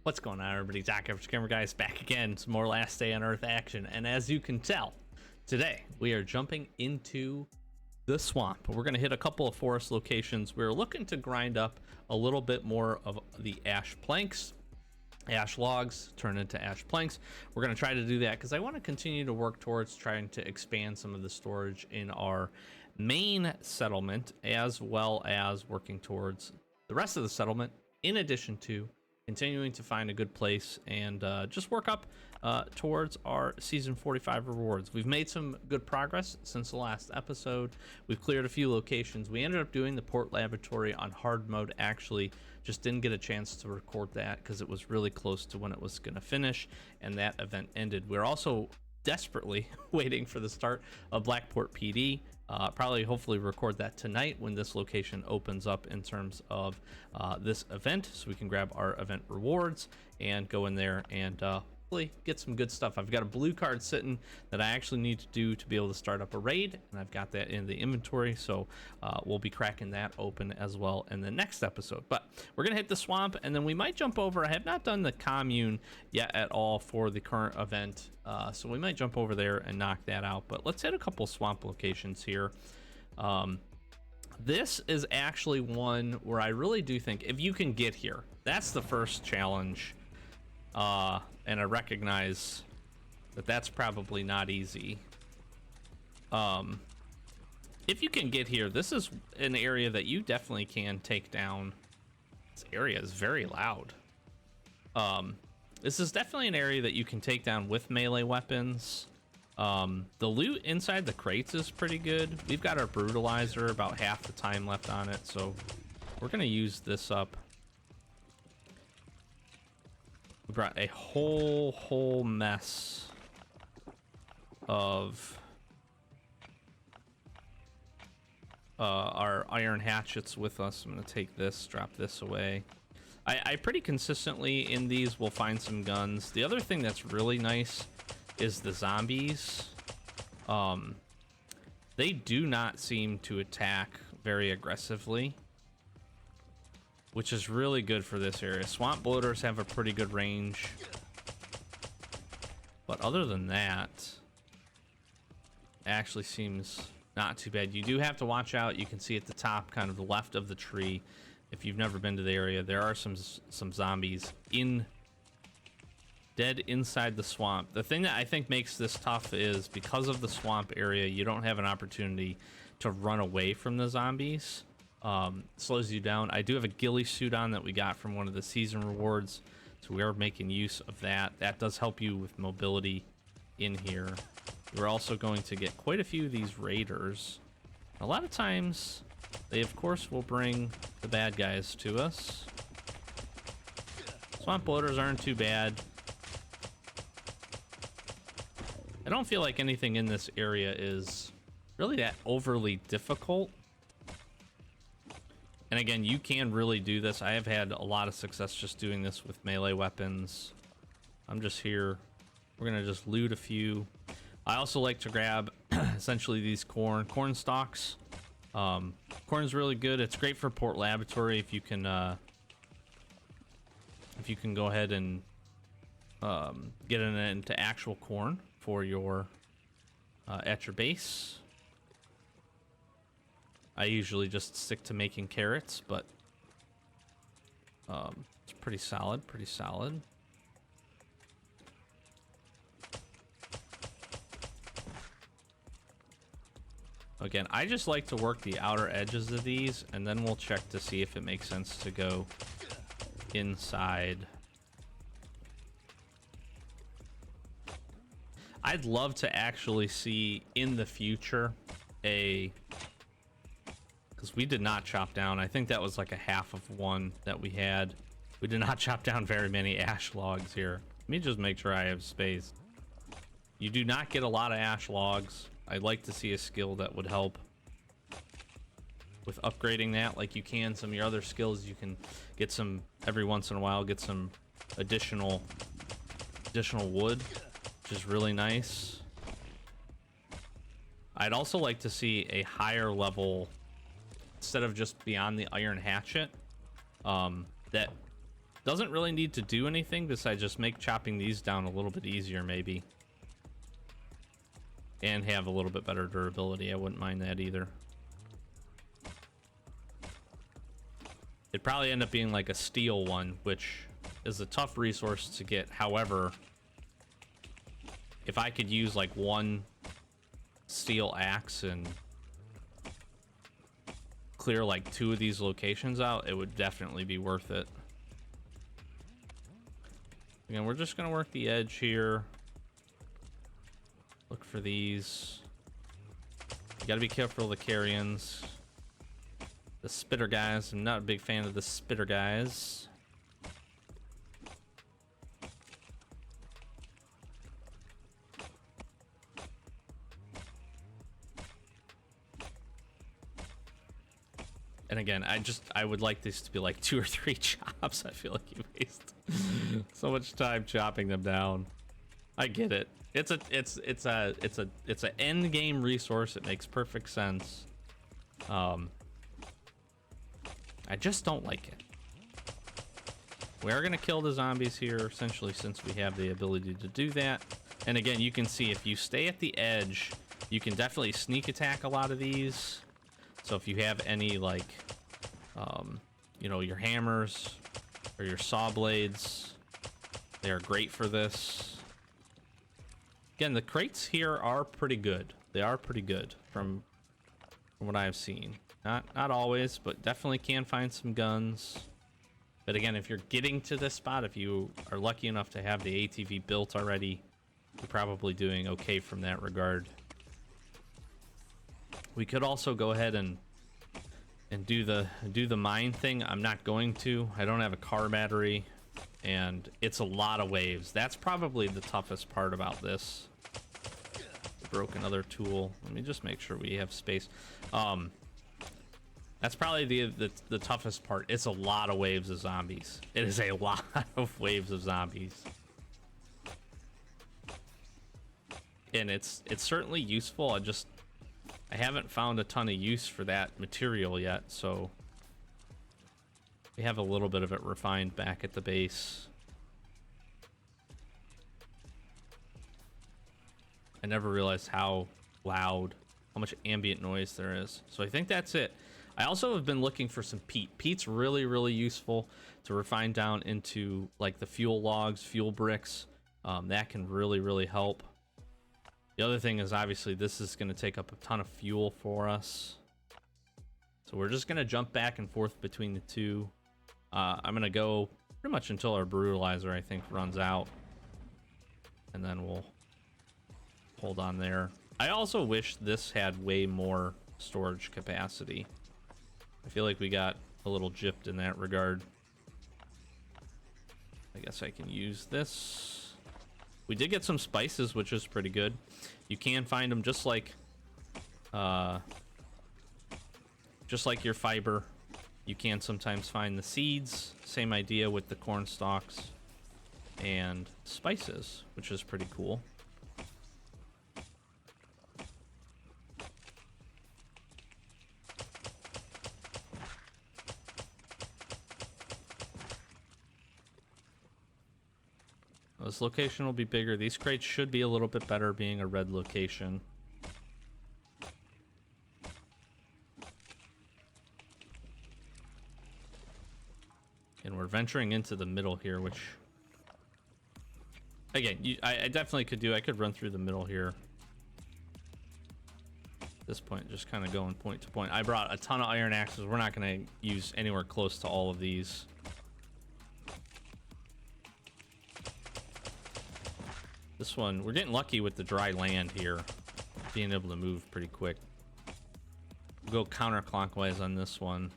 What's going on, everybody? Doc Average Gamer Guys back again. Some more Last Day on Earth action, and as you can tell, today we are jumping into the swamp. We're going to hit a couple of forest locations. We're looking to grind up a little bit more of the ash planks, ash logs turn into ash planks. We're going to try to do that because I want to continue to work towards trying to expand some of the storage in our main settlement, as well as working towards the rest of the settlement, in addition to continuing to find a good place and just work up towards our season 45 rewards. We've made some good progress since the last episode. We've cleared a few locations. We ended up doing the port laboratory on hard mode. Actually just didn't get a chance to record that because it was really close to when it was going to finish and that event ended. We're also desperately waiting for the start of Blackport PD. Probably hopefully record that tonight when this location opens up in terms of this event, so we can grab our event rewards and go in there and hopefully get some good stuff. I've got a blue card sitting that I actually need to do to be able to start up a raid, and I've got that in the inventory, so we'll be cracking that open as well in the next episode. But we're gonna hit the swamp, and then we might jump over. I have not done the commune yet at all for the current event, so we might jump over there and knock that out. But let's hit a couple swamp locations here. This is actually one where I really do think if you can get here, that's the first challenge. And I recognize that that's probably not easy. If you can get here, this is an area that you definitely can take down. This area is very loud. This is definitely an area that you can take down with melee weapons. The loot inside the crates is pretty good. We've got our brutalizer, about half the time left on it, so we're gonna use this up. We brought a whole mess of our iron hatchets with us. I'm gonna take this, drop this away. I pretty consistently in these will find some guns. The other thing that's really nice is the zombies. They do not seem to attack very aggressively, which is really good for this area. Swamp bloaters have a pretty good range, but other than that, it actually seems not too bad. You do have to watch out. You can see at the top, kind of the left of the tree, if you've never been to the area, there are some zombies dead inside the swamp. The thing that I think makes this tough is because of the swamp area, you don't have an opportunity to run away from the zombies. Slows you down. I do have a ghillie suit on that we got from one of the season rewards, so we are making use of that. That does help you with mobility in here. We're also going to get quite a few of these raiders. A lot of times they of course will bring the bad guys to us. Swamp bloaters aren't too bad. I don't feel like anything in this area is really that overly difficult. And again, you can really do this. I have had a lot of success just doing this with melee weapons. I'm just here. We're gonna just loot a few. I also like to grab essentially these corn stalks. Corn's really good. It's great for port laboratory if you can go ahead and get it into actual corn for your at your base. I usually just stick to making carrots, but it's pretty solid. Again, I just like to work the outer edges of these, and then we'll check to see if it makes sense to go inside. I'd love to actually see in the future because we did not chop down. I think that was like a half of one that we had. We did not chop down very many ash logs here. Let me just make sure I have space. You do not get a lot of ash logs. I'd like to see a skill that would help with upgrading that, like you can some of your other skills. You can get some every once in a while, get some additional wood, which is really nice. I'd also like to see a higher level, instead of just beyond the iron hatchet, that Doesn't really need to do anything besides just make chopping these down a little bit easier, maybe. And have a little bit better durability. I wouldn't mind that either. It'd probably end up being like a steel one, which is a tough resource to get. However, if I could use like one steel axe and clear like 2 of these locations out, it would definitely be worth it. Again, we're just gonna work the edge here. Look for these. You gotta be careful of the carrions. The spitter guys, I'm not a big fan of the spitter guys. And again, I would like this to be like 2 or 3 chops. I feel like you waste so much time chopping them down. I get it. It's a end game resource. It makes perfect sense. I just don't like it. We are gonna kill the zombies here, essentially, since we have the ability to do that. And again, you can see if you stay at the edge, you can definitely sneak attack a lot of these. So if you have any like, you know, your hammers or your saw blades, they are great for this. Again, the crates here are pretty good. They are pretty good from what I've seen. Not always, but definitely can find some guns. But again, if you're getting to this spot, if you are lucky enough to have the ATV built already, you're probably doing okay from that regard. We could also go ahead and do the mine thing. I'm not going to. I don't have a car battery, and it's a lot of waves. That's probably the toughest part about this. Broke another tool. Let me just make sure we have space. That's probably the toughest part. It's a lot of waves of zombies. It is a lot of waves of zombies. And it's certainly useful. I haven't found a ton of use for that material yet, so we have a little bit of it refined back at the base. I never realized how loud, how much ambient noise there is. So I think that's it. I also have been looking for some peat. Peat's really, really useful to refine down into like the fuel logs, fuel bricks. That can really, really help. The other thing is obviously this is going to take up a ton of fuel for us. So we're just going to jump back and forth between the two. I'm going to go pretty much until our brutalizer, I think, runs out. And then we'll hold on there. I also wish this had way more storage capacity. I feel like we got a little gypped in that regard. I guess I can use this. We did get some spices, which is pretty good. You can find them just like your fiber. You can sometimes find the seeds. Same idea with the corn stalks and spices, which is pretty cool. This location will be bigger. These crates should be a little bit better being a red location. And we're venturing into the middle here, which again, I definitely could do. I could run through the middle here. At this point, just kind of going point to point. I brought a ton of iron axes. We're not going to use anywhere close to all of these. This one, we're getting lucky with the dry land here, being able to move pretty quick. We'll go counterclockwise on this one.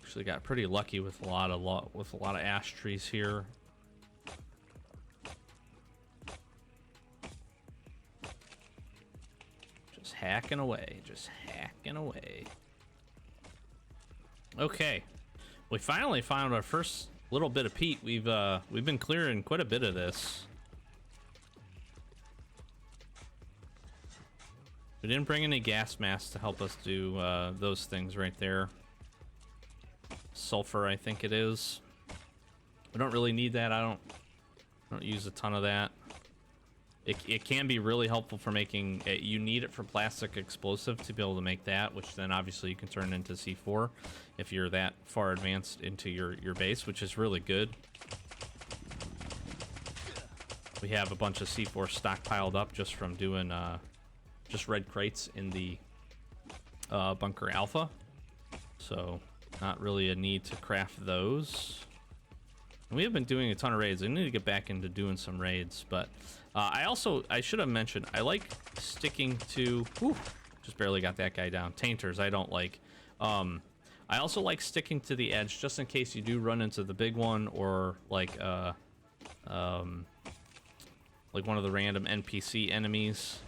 Actually got pretty lucky with a lot of ash trees here. Just hacking away, just hacking away. Okay, we finally found our first little bit of peat. We've been clearing quite a bit of this. We didn't bring any gas masks to help us do those things right there. Sulfur, I think it is. We don't really need that. I don't use a ton of that. It can be really helpful for making it. You need it for plastic explosive to be able to make that, which then obviously you can turn into C4 if you're that far advanced into your base, which is really good. We have a bunch of C4 stockpiled up just from doing just red crates in the bunker alpha, so not really a need to craft those. We have been doing a ton of raids. I need to get back into doing some raids, but I should have mentioned, I like sticking to, just barely got that guy down. Tainters, I don't like. I also like sticking to the edge just in case you do run into the big one, or like one of the random NPC enemies.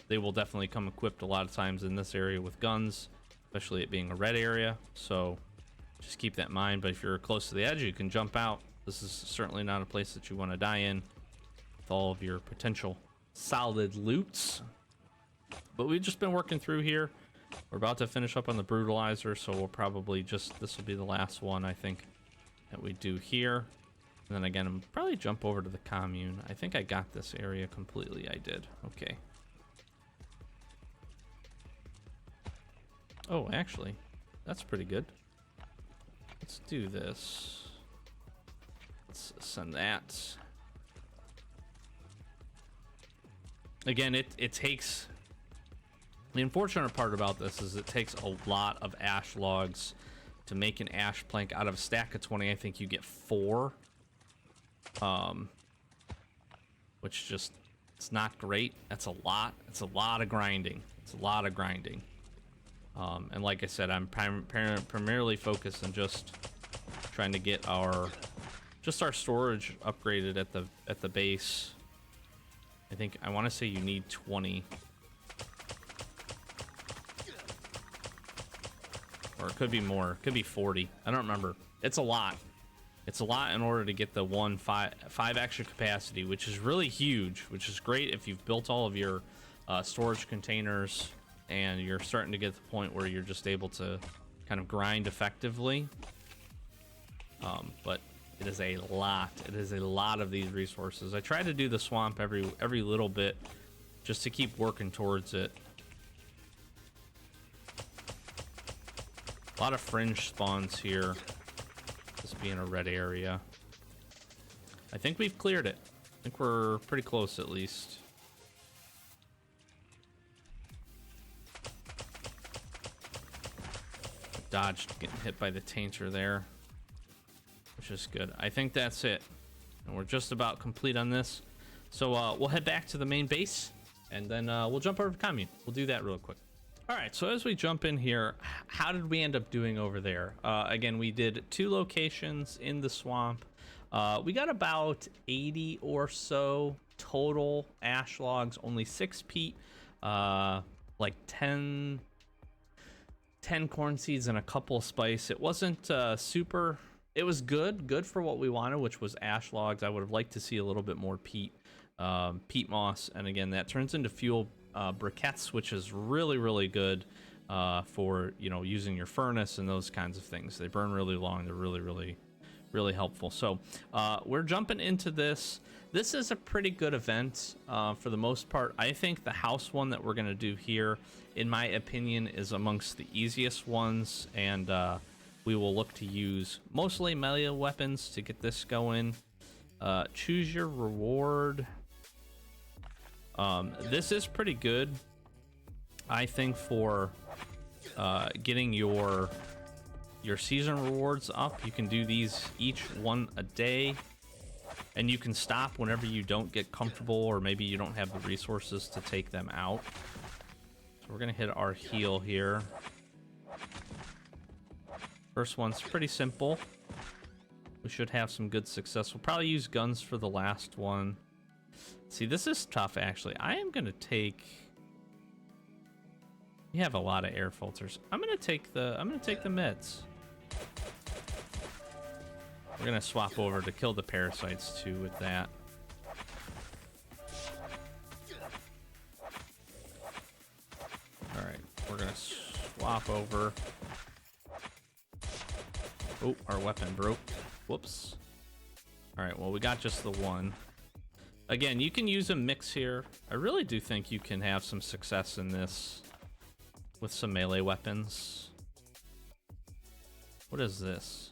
They will definitely come equipped a lot of times in this area with guns, especially it being a red area, so just keep that in mind. But if you're close to the edge, you can jump out. This is certainly not a place that you want to die in with all of your potential solid loots. But we've just been working through here. We're about to finish up on the brutalizer, so we'll probably this will be the last one, I think, that we do here. And then again, I'm probably jump over to the commune. I think I got this area completely. I did. Okay. Oh, actually, that's pretty good. Let's do this. Let's send that. Again, it takes... The unfortunate part about this is it takes a lot of ash logs to make an ash plank. Out of a stack of 20, I think you get 4. Which just, it's not great. That's a lot. It's a lot of grinding. It's a lot of grinding. And like I said, I'm primarily focused on just trying to get our storage upgraded at the base. I think I want to say you need 20, or it could be more. It could be 40. I don't remember. It's a lot. It's a lot in order to get the 5 extra capacity, which is really huge, which is great if you've built all of your storage containers and you're starting to get to the point where you're just able to kind of grind effectively. But it is a lot. It is a lot of these resources. I try to do the swamp every little bit just to keep working towards it. A lot of fringe spawns here. This being a red area. I think we've cleared it. I think we're pretty close at least. Dodged getting hit by the tainter there, which is good. I think that's it, and we're just about complete on this. So we'll head back to the main base, and then we'll jump over to commune. We'll do that real quick. All right, so as we jump in here, how did we end up doing over there? Again, we did 2 locations in the swamp. We got about 80 or so total ash logs, only 6 peat, like 10 corn seeds and a couple spice. It wasn't super, it was good for what we wanted, which was ash logs. I would have liked to see a little bit more peat moss, and again, that turns into fuel briquettes, which is really good for, you know, using your furnace and those kinds of things. They burn really long. They're really helpful. So we're jumping into this. This is a pretty good event for the most part. I think the house one that we're going to do here, in my opinion, is amongst the easiest ones, and we will look to use mostly melee weapons to get this going. Choose your reward. This is pretty good, I think, for getting your season rewards up. You can do these each one a day, and you can stop whenever you don't get comfortable, or maybe you don't have the resources to take them out. So we're gonna hit our heal here. First one's pretty simple. We should have some good success. We'll probably use guns for the last one. See, this is tough, actually. I am gonna take... We have a lot of air filters. I'm gonna take the meds. We're gonna swap over to kill the parasites too with that. gonna swap over. Oh, our weapon broke. Whoops. All right, well, we got just the one. Again, you can use a mix here. I really do think you can have some success in this with some melee weapons. What is this?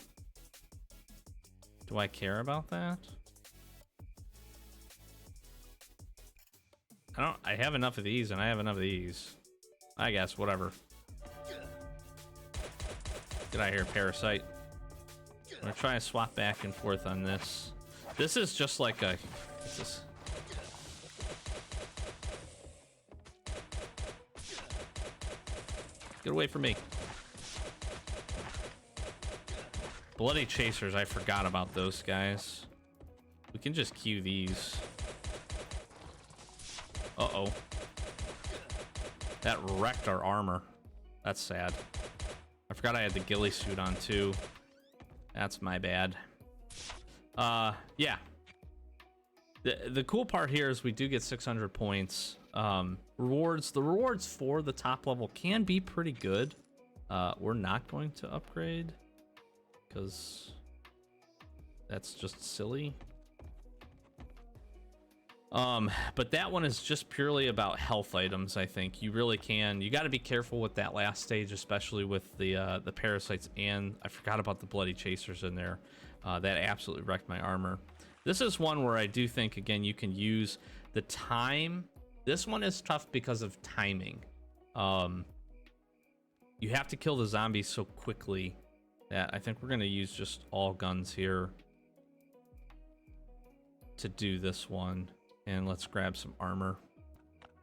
Do I care about that? I have enough of these and I have enough of these. I guess, whatever. Get out of here, parasite. I'm gonna try and swap back and forth on this. This is just like a... What's this? Get away from me. Bloody chasers, I forgot about those guys. We can just queue these. Uh-oh. That wrecked our armor. That's sad. I forgot I had the ghillie suit on too. That's my bad. Yeah. The cool part here is we do get 600 points. Rewards. The rewards for the top level can be pretty good. We're not going to upgrade because that's just silly. But that one is just purely about health items. I think you really can. You got to be careful with that last stage, especially with the parasites, and I forgot about the bloody chasers in there. That absolutely wrecked my armor. This is one where I do think, again, you can use the time. This one is tough because of timing. You have to kill the zombies so quickly that I think we're going to use just all guns here to do this one. And let's grab some armor.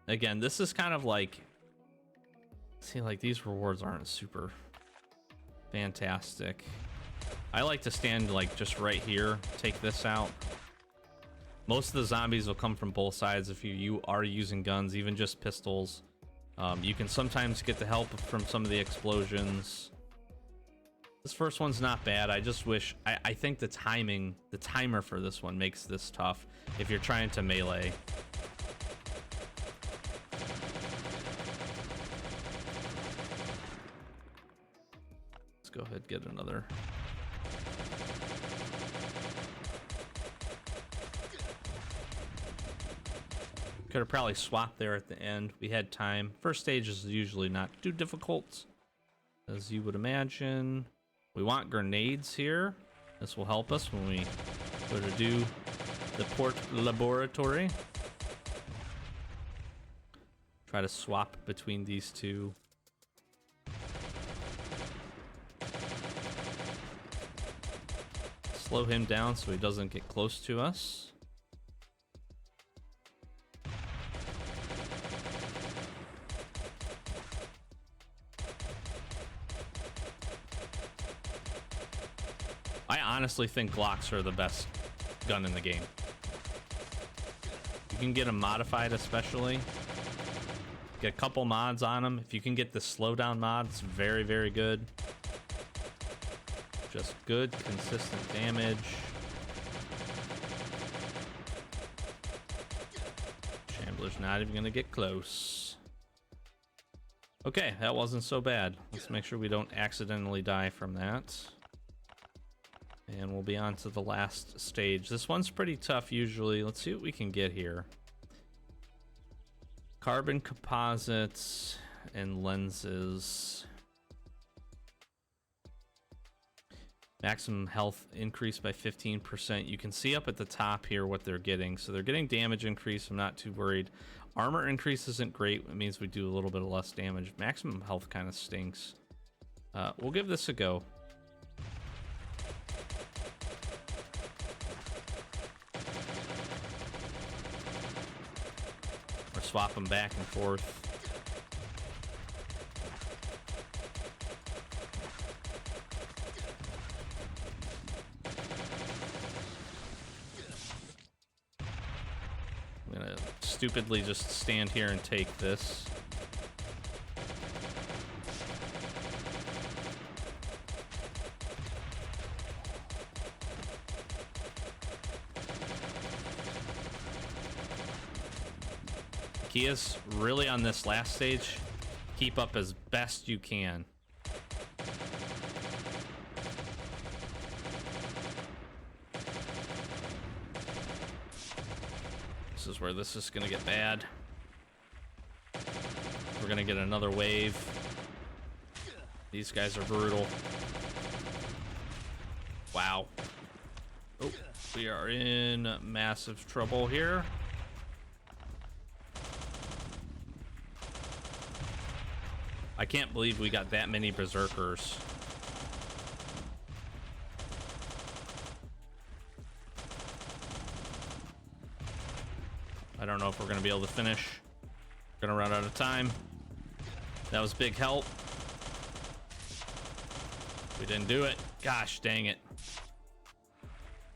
Again, this is kind of like... See, like, these rewards aren't super fantastic. I like to stand, like, just right here, take this out. Most of the zombies will come from both sides if you are using guns, even just pistols. You can sometimes get the help from some of the explosions. This first one's not bad. I just wish... I think the timer for this one makes this tough if you're trying to melee. Let's go ahead and get another. Could have probably swapped there at the end. We had time. First stage is usually not too difficult, as you would imagine. We want grenades here. This will help us when we go to do the port laboratory. Try to swap between these two. Slow him down so he doesn't get close to us. I honestly think Glocks are the best gun in the game. You can get them modified, especially. Get a couple mods on them. If you can get the slowdown mod, it's very, very good. Just good, consistent damage. Shambler's not even gonna get close. Okay, that wasn't so bad. Let's make sure we don't accidentally die from that. And we'll be on to the last stage. This one's pretty tough usually. Let's see what we can get here. Carbon composites and lenses. Maximum health increased by 15%. You can see up at the top here what they're getting. So they're getting damage increase. I'm not too worried. Armor increase isn't great. It means we do a little bit of less damage. Maximum health kind of stinks. We'll give this a go. Or swap them back and forth. I'm gonna stupidly just stand here and take this. Key is really on this last stage, keep up as best you can. This is where this is gonna get bad. We're gonna get another wave. These guys are brutal. Wow. Oh, we are in massive trouble here. I can't believe we got that many berserkers. I don't know if we're gonna be able to finish. We're gonna run out of time. That was big help. We didn't do it. Gosh dang it.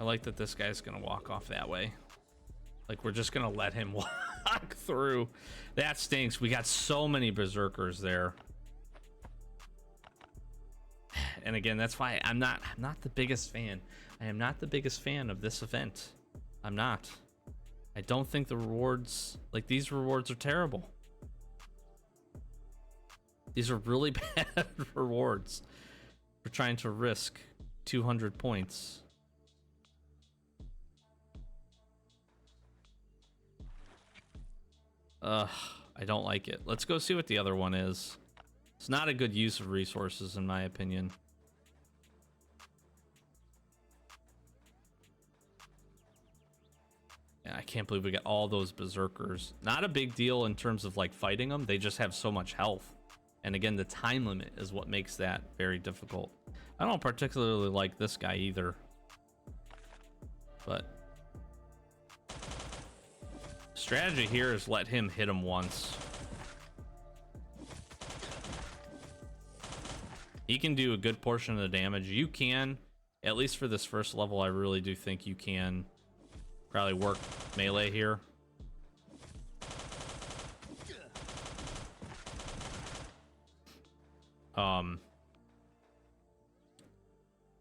I like that this guy's gonna walk off that way. Like, we're just gonna let him walk through. That stinks. We got so many berserkers there. And again, that's why I'm not the biggest fan. I am not the biggest fan of this event. I'm not. I don't think the rewards, like, these rewards are terrible. These are really bad rewards for trying to risk 200 points. I don't like it. Let's go see what the other one is. It's not a good use of resources, in my opinion. Yeah, I can't believe we got all those berserkers. Not a big deal in terms of like fighting them. They just have so much health. And again, the time limit is what makes that very difficult. I don't particularly like this guy either. But strategy here is let him hit him once. He can do a good portion of the damage. You can, at least for this first level, I really do think you can probably work melee here.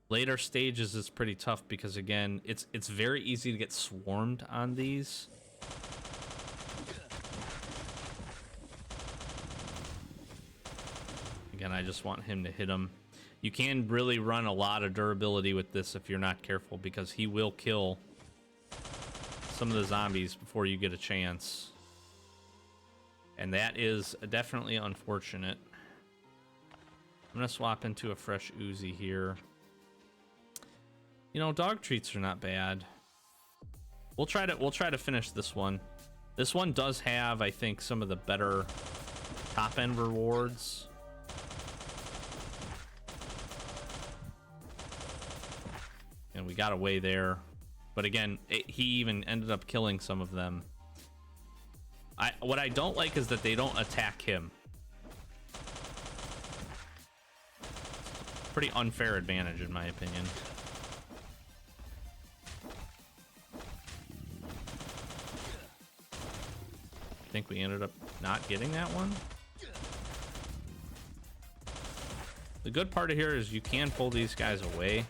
Later stages is pretty tough because again, it's very easy to get swarmed on these. Again, I just want him to hit him. You can really run a lot of durability with this if you're not careful, because he will kill some of the zombies before you get a chance. And that is definitely unfortunate. I'm gonna swap into a fresh Uzi here. You know, dog treats are not bad. We'll try to finish this one. This one does have, I think, some of the better top end rewards. And we got away there. But again, he even ended up killing some of them. What I don't like is that they don't attack him. Pretty unfair advantage, in my opinion. I think we ended up not getting that one. The good part of here is you can pull these guys away.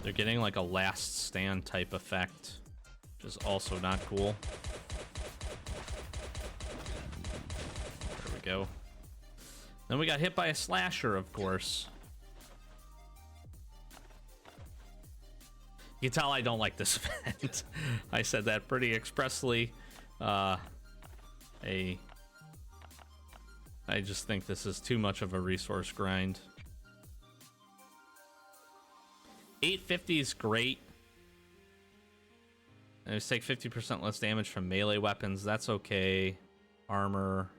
They're getting like a last stand type effect, which is also not cool. There we go. Then we got hit by a slasher, of course. You can tell I don't like this event. I said that pretty expressly. I just think this is too much of a resource grind. 850 is great. And it's take 50% less damage from melee weapons. That's okay. Armor.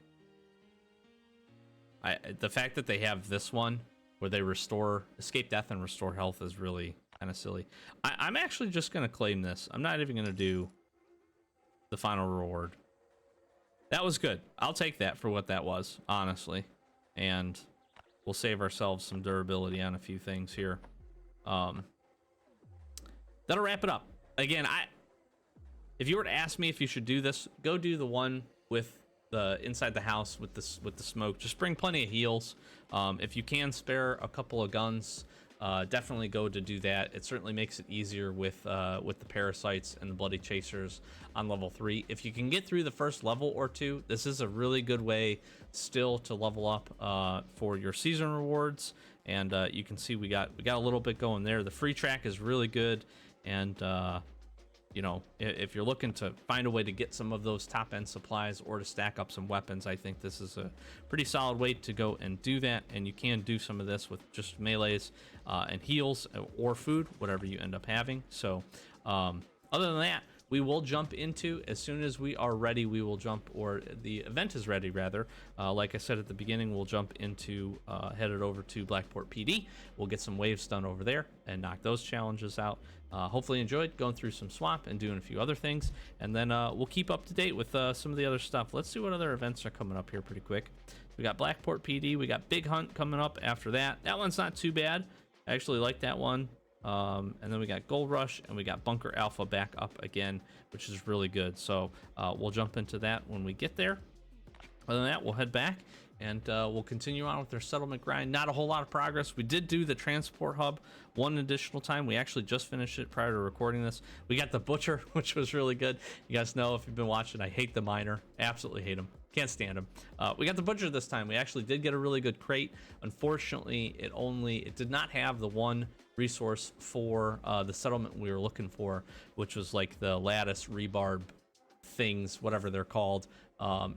The fact that they have this one where they restore escape death and restore health is really kind of silly. I'm actually just gonna claim this. I'm not even gonna do the final reward. That was good. I'll take that for what that was, honestly. And we'll save ourselves some durability on a few things here. That'll wrap it up. Again, if you were to ask me if you should do this, go do the one with the inside the house with the smoke. Just bring plenty of heals. If you can spare a couple of guns, definitely go to do that. It certainly makes it easier with the parasites and the bloody chasers on level 3. If you can get through the first level or two, this is a really good way still to level up for your season rewards. And you can see we got a little bit going there. The free track is really good, and you know, if you're looking to find a way to get some of those top end supplies or to stack up some weapons, I think this is a pretty solid way to go and do that. And you can do some of this with just melees and heals or food, whatever you end up having. So other than that, we will jump into, as soon as we are ready, we will jump, or the event is ready rather. Like I said at the beginning, we'll jump into, headed over to Blackport PD. We'll get some waves done over there and knock those challenges out. Hopefully enjoyed going through some swamp and doing a few other things. And then we'll keep up to date with some of the other stuff. Let's see what other events are coming up here pretty quick. We got Blackport PD. We got Big Hunt coming up after that. That one's not too bad. I actually like that one. And then we got Gold Rush, and we got Bunker Alpha back up again, which is really good. So we'll jump into that when we get there. Other than that, we'll head back and we'll continue on with our settlement grind. Not a whole lot of progress. We did do the transport hub one additional time. We actually just finished it prior to recording this. We got the Butcher, which was really good. You guys know, if you've been watching, I hate the Miner. Absolutely hate him. Can't stand him. We got the Butcher this time. We actually did get a really good crate. Unfortunately, it did not have the one resource for the settlement we were looking for, which was like the lattice rebarb things, whatever they're called,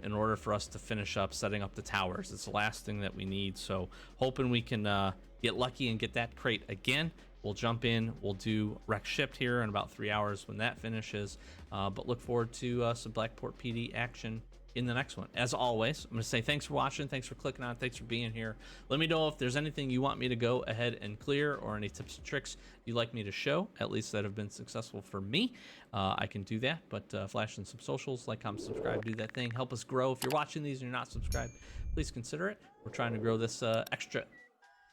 in order for us to finish up setting up the towers. It's the last thing that we need. So hoping we can get lucky and get that crate again. We'll jump in, we'll do Wreck Shipped here in about 3 hours when that finishes, but look forward to some Blackport PD action in the next one. As always, I'm going to say thanks for watching, thanks for clicking on, thanks for being here. Let me know if there's anything you want me to go ahead and clear, or any tips and tricks you'd like me to show, at least that have been successful for me. I can do that, but flash in some socials, like, comment, subscribe, do that thing, help us grow. If you're watching these and you're not subscribed, please consider it. We're trying to grow this extra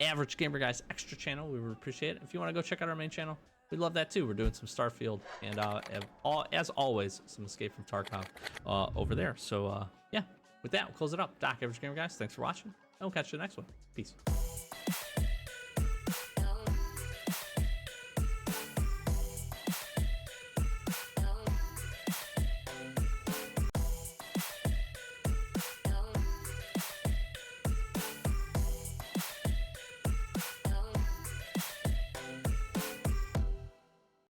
Average Gamer Guys extra channel. We would appreciate it. If you want to go check out our main channel, we'd love that too. We're doing some Starfield and as always, some Escape from Tarkov over there. So yeah, with that, we'll close it up. Doc, Average Gamer Guys, thanks for watching, and we'll catch you in the next one. Peace.